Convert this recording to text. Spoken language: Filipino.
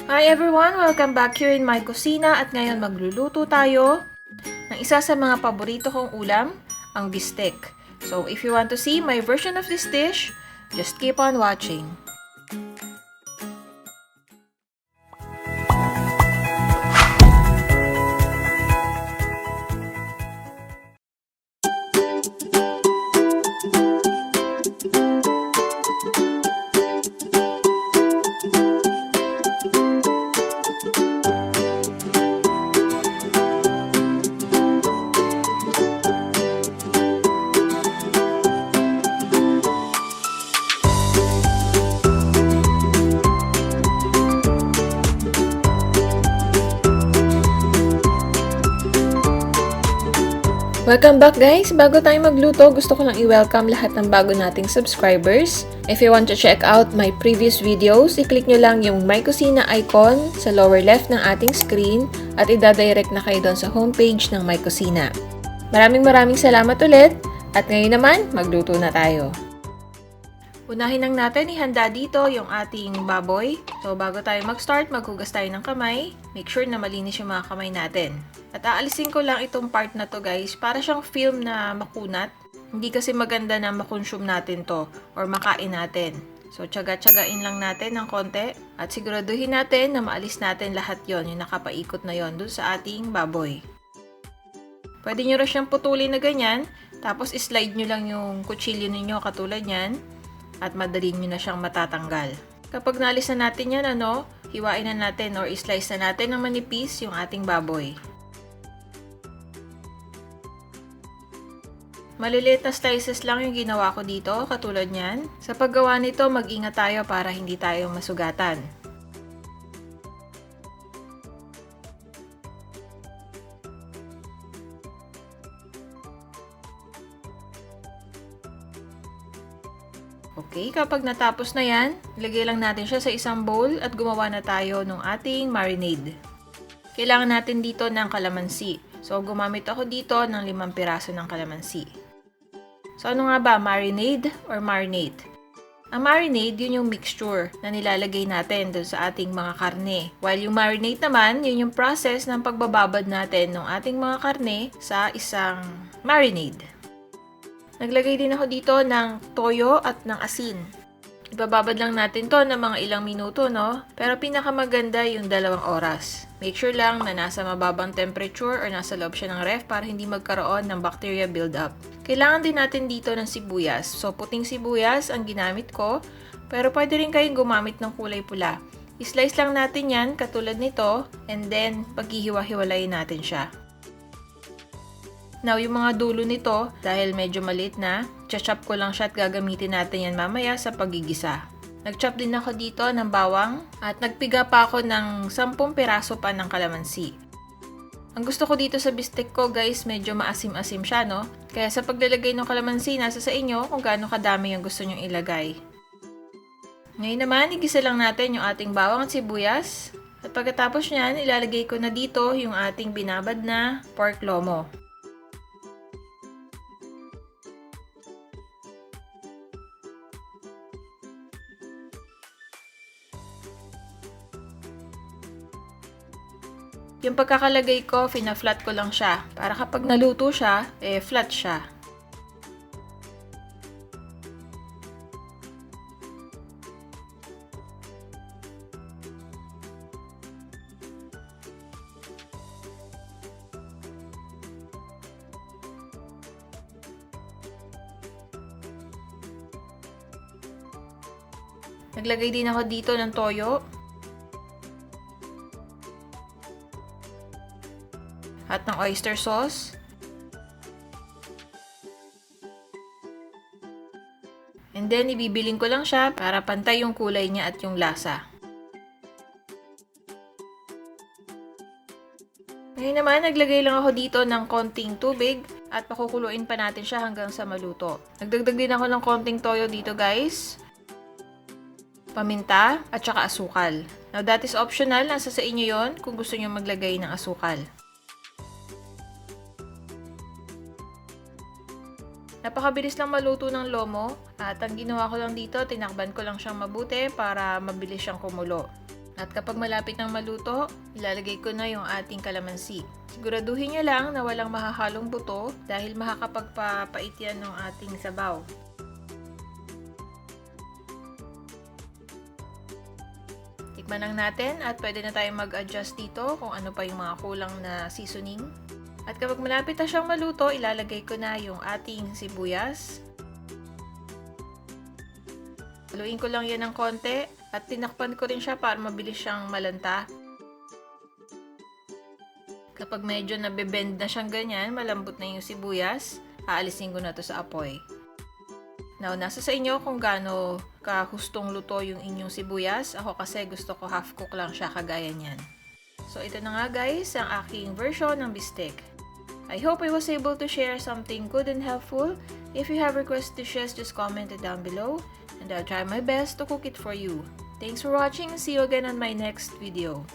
Hi everyone! Welcome back here in my kusina at ngayon magluluto tayo ng isa sa mga paborito kong ulam, ang bistek. So if you want to see my version of this dish, just keep on watching. Welcome back guys! Bago tayo magluto, gusto ko lang i-welcome lahat ng bago nating subscribers. If you want to check out my previous videos, i-click nyo lang yung My Kusina icon sa lower left ng ating screen at i-direct na kayo doon sa homepage ng My Kusina. Maraming salamat ulit at ngayon naman, magluto na tayo. Unahin lang natin ihanda dito yung ating baboy. So bago tayo mag-start, maghugas tayo ng kamay. Make sure na malinis yung mga kamay natin. At aalisin ko lang itong part na to guys, para siyang film na makunat. Hindi kasi maganda na makonsume natin to or makain natin. So tsaga-tsagain lang natin ng konti at siguraduhin natin na maalis natin lahat yon, yung nakapaikot na yon dun sa ating baboy. Pwede nyo rin siyang putulin na ganyan, tapos slide nyo lang yung kutsilyo ninyo katulad yan. At madali nyo na siyang matatanggal. Kapag naalis na natin yan, hiwain na natin or slice na natin ng manipis yung ating baboy. Maliliit na slices lang yung ginawa ko dito, katulad nyan. Sa paggawa nito, mag-ingat tayo para hindi tayo masugatan. Okay, kapag natapos na yan, ilagay lang natin siya sa isang bowl at gumawa na tayo ng ating marinade. Kailangan natin dito ng kalamansi. So, gumamit ako dito ng 5 piraso ng kalamansi. So, ano nga ba? Marinade or marinate? Ang marinade, yun yung mixture na nilalagay natin dun sa ating mga karne. While yung marinate naman, yun yung process ng pagbababad natin ng ating mga karne sa isang marinade. Naglagay din ako dito ng toyo at ng asin. Ibababad lang natin to ng mga ilang minuto, no? Pero pinakamaganda yung 2 oras. Make sure lang na nasa mababang temperature or nasa loob siya ng ref para hindi magkaroon ng bacteria buildup. Kailangan din natin dito ng sibuyas. So, puting sibuyas ang ginamit ko, pero pwede rin kayong gumamit ng kulay pula. I-slice lang natin yan katulad nito, and then paghihiwa-hiwalayin natin siya. Now, yung mga dulo nito, dahil medyo maliit na, chop ko lang siya at gagamitin natin yan mamaya sa paggigisa. Nag-chop din ako dito ng bawang at nagpiga pa ako ng 10 piraso pa ng kalamansi. Ang gusto ko dito sa bistek ko guys, medyo maasim-asim siya, no? Kaya sa paglalagay ng kalamansi, nasa sa inyo kung gaano kadami yung gusto nyong ilagay. Ngayon naman, igisa lang natin yung ating bawang at sibuyas. At pagkatapos nyan, ilalagay ko na dito yung ating binabad na pork lomo. Yung pagkakalagay ko, fina-flat ko lang siya. Para kapag naluto siya, flat siya. Naglagay din ako dito ng toyo. At ng oyster sauce. And then, ibibiling ko lang siya para pantay yung kulay niya at yung lasa. Ngayon naman, naglagay lang ako dito ng konting tubig at pakukuluin pa natin siya hanggang sa maluto. Nagdagdag din ako ng konting toyo dito guys. Paminta at saka asukal. Now, that is optional. Nasa sa inyo yon kung gusto nyo maglagay ng asukal. Napakabilis lang maluto ng lomo at ang ginawa ko lang dito, tinakban ko lang siyang mabuti para mabilis siyang kumulo. At kapag malapit ng maluto, ilalagay ko na yung ating kalamansi. Siguraduhin nyo lang na walang mahahalong buto dahil makakapagpapait yan ng ating sabaw. Tikman lang natin at pwede na tayong mag-adjust dito kung ano pa yung mga kulang na seasoning. At kapag malapit na siyang maluto, ilalagay ko na yung ating sibuyas. Haluin ko lang yan ng konti at tinakpan ko rin siya para mabilis siyang malanta. Kapag medyo nabebend na siyang ganyan, malambot na yung sibuyas, aalisin ko na to sa apoy. Now, nasa sa inyo kung gaano kahustong luto yung inyong sibuyas. Ako kasi gusto ko half cook lang siya kagaya niyan. So, ito na nga guys, ang aking version ng bistek. I hope I was able to share something good and helpful. If you have requests to share, just comment it down below. And I'll try my best to cook it for you. Thanks for watching and see you again on my next video.